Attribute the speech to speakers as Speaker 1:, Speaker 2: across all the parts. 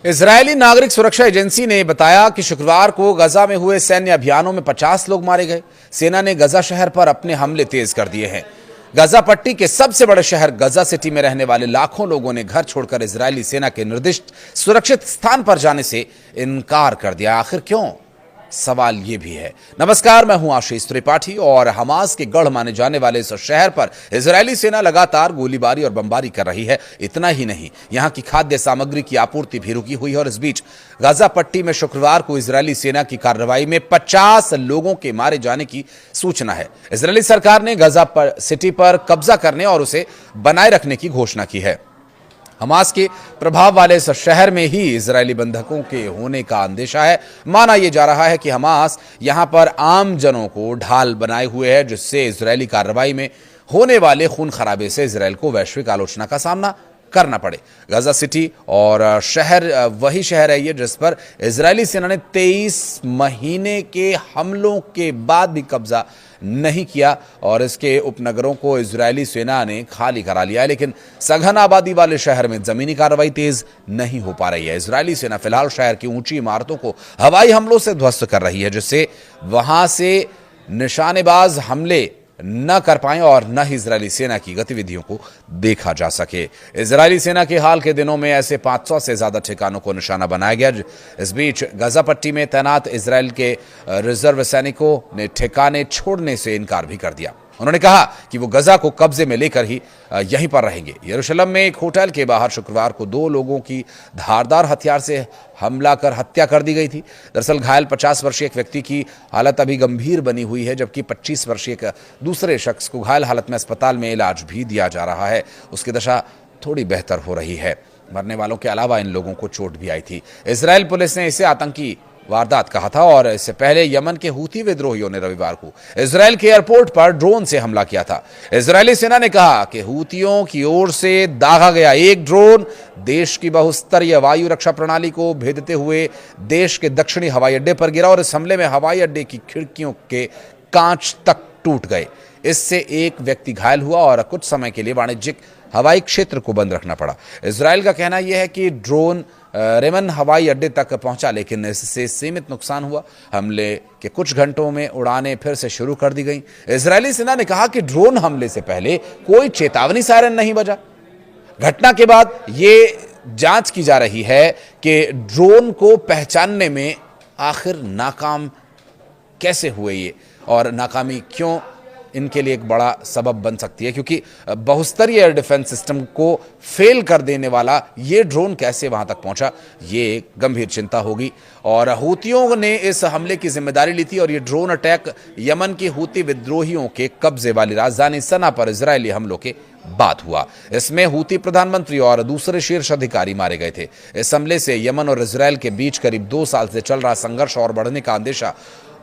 Speaker 1: Israeli नागरिक सुरक्षा agency ने बताया कि शुक्रवार को गजा में हुए सैन्य अभियानों में 50 लोग मारे गए। सेना ने गजा शहर पर अपने हमले तेज कर दिए हैं। गजा पट्टी के सबसे बड़े शहर गजा सिटी में रहने वाले लाखों लोगों ने घर छोड़कर इजरायली सेना के निर्दिष्ट सुरक्षित स्थान पर जाने से इनकार कर दिया। आखिर क्यों? सवाल यह भी है। नमस्कार, मैं हूं आशीष त्रिपाठी और हमास के गढ़ माने जाने वाले इस शहर पर इजरायली सेना लगातार गोलीबारी और बमबारी कर रही है। इतना ही नहीं, यहां की खाद्य सामग्री की आपूर्ति भी रुकी हुई है। और इस बीच गजा पट्टी में शुक्रवार को इजरायली सेना की कार्रवाई में 50 लोगों के मारे जाने की सूचना है। इजरायली सरकार ने गजा सिटी पर कब्जा करने और उसे बनाए रखने की घोषणा की है। हमास के प्रभाव वाले इस शहर में ही इजरायली बंधकों के होने का अंदेशा है। माना यह जा रहा है कि हमास यहां पर आम जनों को ढाल बनाए हुए है, जिससे इजरायली कार्रवाई में होने वाले खून खराबे से इजरायल को वैश्विक आलोचना का सामना करना पड़े। गजा सिटी और शहर वही शहर है ये जिस पर इजरायली सेना ने 23 महीने के हमलों के बाद भी कब्जा नहीं किया और इसके उपनगरों को इजरायली सेना ने खाली करा लिया है। लेकिन सघन आबादी वाले शहर में जमीनी कार्रवाई तेज नहीं हो पा रही है। इजरायली सेना फिलहाल शहर की ऊंची इमारतों को हवाई हमलों से ध्वस्त कर रही है, जिससे वहां से निशानेबाज हमले न कर पाएं और न ही इजरायली सेना की गतिविधियों को देखा जा सके। इजरायली सेना के हाल के दिनों में ऐसे 500 से ज्यादा ठिकानों को निशाना बनाया गया। इस बीच गजा पट्टी में तैनात इजरायल के रिजर्व सैनिकों ने ठिकाने छोड़ने से इनकार भी कर दिया। उन्होंने कहा कि वो गजा को कब्जे में लेकर ही यहीं पर रहेंगे। यरूशलेम में एक होटल के बाहर शुक्रवार को 2 लोगों की धारदार हथियार से हमला कर हत्या कर दी गई थी। दरअसल घायल 50 वर्षीय एक व्यक्ति की हालत अभी गंभीर बनी हुई है, जबकि 25 वर्षीय एक दूसरे शख्स को घायल हालत में अस्पताल में इलाज भी दिया जा रहा है। उसकी दशा थोड़ी बेहतर हो रही है। मरने वालों के अलावा इन लोगों को चोट भी आई थी। इजरायल पुलिस ने इसे आतंकी वारदात कहा था और इससे पहले यमन के हूती विद्रोहियों ने रविवार को इजरायल के एयरपोर्ट पर ड्रोन से हमला किया था। इजरायली सेना ने कहा कि हूतियों की ओर से दागा गया एक ड्रोन देश की बहुस्तरीय वायु रक्षा प्रणाली को भेदते हुए देश के दक्षिणी हवाई अड्डे पर गिरा और इस हमले में हवाई अड्डे की खिड़कियों के कांच तक टूट गए। इससे एक व्यक्ति घायल हुआ और कुछ समय के लिए वाणिज्यिक हवाई क्षेत्र को बंद रखना पड़ा। इजरायल का कहना यह है कि ड्रोन रेमन हवाई अड्डे तक पहुंचा, लेकिन इससे सीमित नुकसान हुआ। हमले के कुछ घंटों में उड़ानें फिर से शुरू कर दी गईं। इजरायली सेना ने कहा कि ड्रोन हमले से पहले कोई चेतावनी सायरन नहीं बजा। घटना के बाद ये जांच की जा रही है कि ड्रोन को पहचानने में आखिर नाकाम कैसे हुए ये और नाकामी क्यों इनके लिए एक बड़ा सबब बन सकती है, क्योंकि बहुस्तरीय एयर डिफेंस सिस्टम को फेल कर देने वाला ये ड्रोन कैसे वहां तक पहुंचा, ये एक गंभीर चिंता होगी। और हूतियों ने इस हमले की जिम्मेदारी ली थी और ये ड्रोन अटैक यमन के हूती विद्रोहियों के कब्जे वाली राजधानी सना पर इजरायली हमलों के बाद हुआ। इसमें हूती प्रधानमंत्री और दूसरे शीर्ष अधिकारी मारे गए थे। इस हमले से यमन और इजरायल के बीच करीब 2 साल से चल रहा संघर्ष और बढ़ने का अंदेशा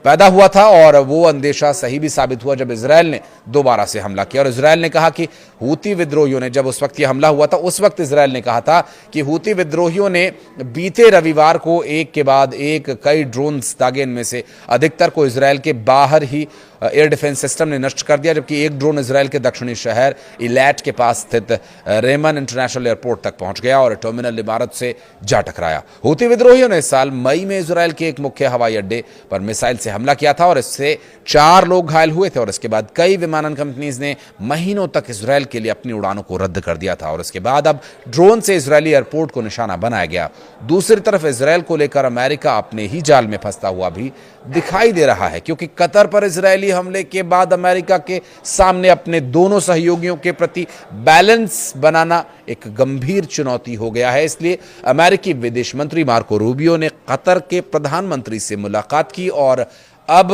Speaker 1: पैदा हुआ था और वो अंदेशा सही भी साबित हुआ जब इजरायल ने दोबारा से हमला किया। और इजरायल ने कहा कि हूती विद्रोहियों ने, जब उस वक्त ये हमला हुआ था उस वक्त इजरायल ने कहा था कि हूती विद्रोहियों ने बीते रविवार को एक के बाद एक कई ड्रोन्स दागे, इनमें से अधिकतर को इजरायल के बाहर ही एयर डिफेंस सिस्टम ने नष्ट कर दिया, जबकि एक ड्रोन इजरायल के दक्षिणी शहर इलैट के पास स्थित रेमन इंटरनेशनल एयरपोर्ट तक पहुंच गया और टर्मिनल इमारत से जा टकराया। हूती विद्रोहियों ने इस साल मई में इजरायल के एक मुख्य हवाई अड्डे पर मिसाइल से हमला किया था और इससे 4 लोग घायल हुए थे और इसके बाद कई विमानन कंपनीज ने महीनों तक इजरायल के लिए अपनी उड़ानों को रद्द कर दिया था और इसके बाद अब ड्रोन से इजरायली एयरपोर्ट को निशाना बनाया गया। दूसरी तरफ इजरायल को लेकर अमेरिका अपने ही जाल में फंसता हुआ भी दिखाई दे रहा है, क्योंकि कतर पर इजरायली हमले के बाद अमेरिका के सामने अपने दोनों सहयोगियों के प्रति बैलेंस बनाना एक गंभीर चुनौती हो गया है। इसलिए अमेरिकी विदेश मंत्री मार्को रूबियो ने कतर के प्रधानमंत्री से मुलाकात की और अब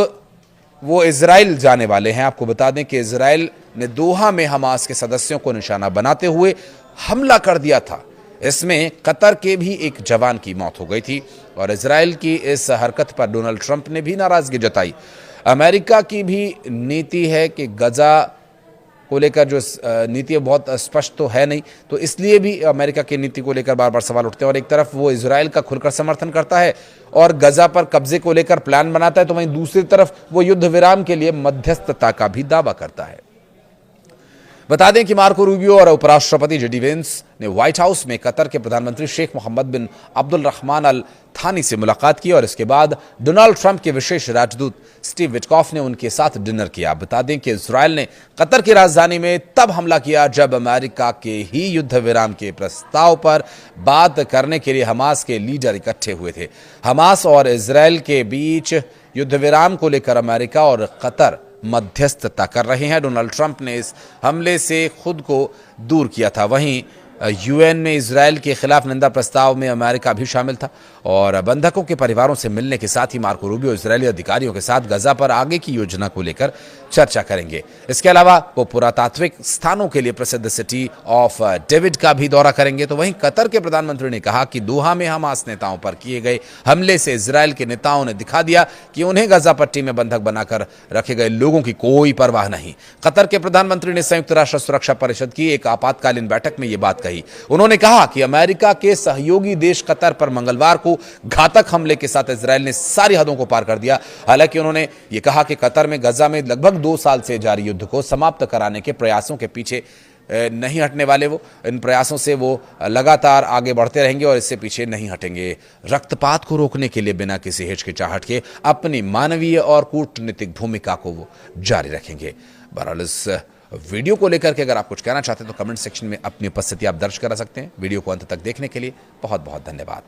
Speaker 1: वो इजराइल जाने वाले हैं। आपको बता दें कि इजराइल ने दोहा में हमास के सदस्यों को निशाना बनाते हुए हमला कर दिया था। इसमें कतर के भी एक जवान की मौत हो गई थी और इजराइल की इस हरकत पर डोनाल्ड ट्रंप ने भी नाराजगी जताई। अमेरिका की भी नीति है कि गजा को लेकर जो नीति बहुत स्पष्ट तो है नहीं, तो इसलिए भी अमेरिका की नीति को लेकर बार बार सवाल उठते हैं। और एक तरफ वो इजराइल का खुलकर समर्थन करता है और गजा पर कब्जे को लेकर प्लान बनाता है, तो वहीं दूसरी तरफ वो युद्ध विराम के लिए मध्यस्थता का भी दावा करता है। बता दें कि मार्को रूबियो और उपराष्ट्रपति जेडी वेंस ने व्हाइट हाउस में कतर के प्रधानमंत्री शेख मोहम्मद बिन अब्दुल रहमान अल थानी से मुलाकात की और इसके बाद डोनाल्ड ट्रंप के विशेष राजदूत स्टीव विटकॉफ ने उनके साथ डिनर किया। बता दें कि इजरायल ने कतर की राजधानी में तब हमला किया जब अमेरिका के ही युद्ध विराम के प्रस्ताव पर बात करने के लिए हमास के लीडर इकट्ठे हुए थे। हमास और इजरायल के बीच युद्ध विराम को लेकर अमेरिका और कतर मध्यस्थता कर रहे हैं। डोनाल्ड ट्रंप ने इस हमले से खुद को दूर किया था। वहीं यूएन में इजरायल के खिलाफ निंदा प्रस्ताव में अमेरिका भी शामिल था और बंधकों के परिवारों से मिलने के साथ ही मार्को रूबियो इजरायली अधिकारियों के साथ गजा पर आगे की योजना को लेकर चर्चा करेंगे। इसके अलावा वो पुरातात्विक स्थानों के लिए प्रसिद्ध सिटी ऑफ डेविड का भी दौरा करेंगे। तो वहीं कतर के प्रधानमंत्री ने कहा कि दोहा में हमास नेताओं पर किए गए हमले से इजरायल के नेताओं ने दिखा दिया कि उन्हें गजा पट्टी में बंधक बनाकर रखे गए लोगों की कोई परवाह नहीं। कतर के प्रधानमंत्री ने संयुक्त राष्ट्र सुरक्षा परिषद की एक आपातकालीन बैठक में यह बात कही। उन्होंने कहा कि अमेरिका के सहयोगी देश कतर पर मंगलवार को घातक हमले के साथ इजरायल ने सारी हदों को पार कर दिया। हालांकि उन्होंने यह कहा कि कतर में गजा में लगभग 2 साल से जारी युद्ध को समाप्त कराने के प्रयासों के पीछे नहीं हटने वाले। वो इन प्रयासों से वो लगातार आगे बढ़ते रहेंगे और इससे पीछे नहीं हटेंगे। रक्तपात को रोकने के लिए बिना किसी हिचकिचाहट के अपनी मानवीय और कूटनीतिक भूमिका को वो जारी रखेंगे। बहरहाल इस वीडियो को लेकर के अगर आप कुछ कहना चाहते हैं तो कमेंट सेक्शन में अपनी उपस्थिति आप दर्ज करा सकते हैं। वीडियो को अंत तक देखने के लिए बहुत बहुत धन्यवाद।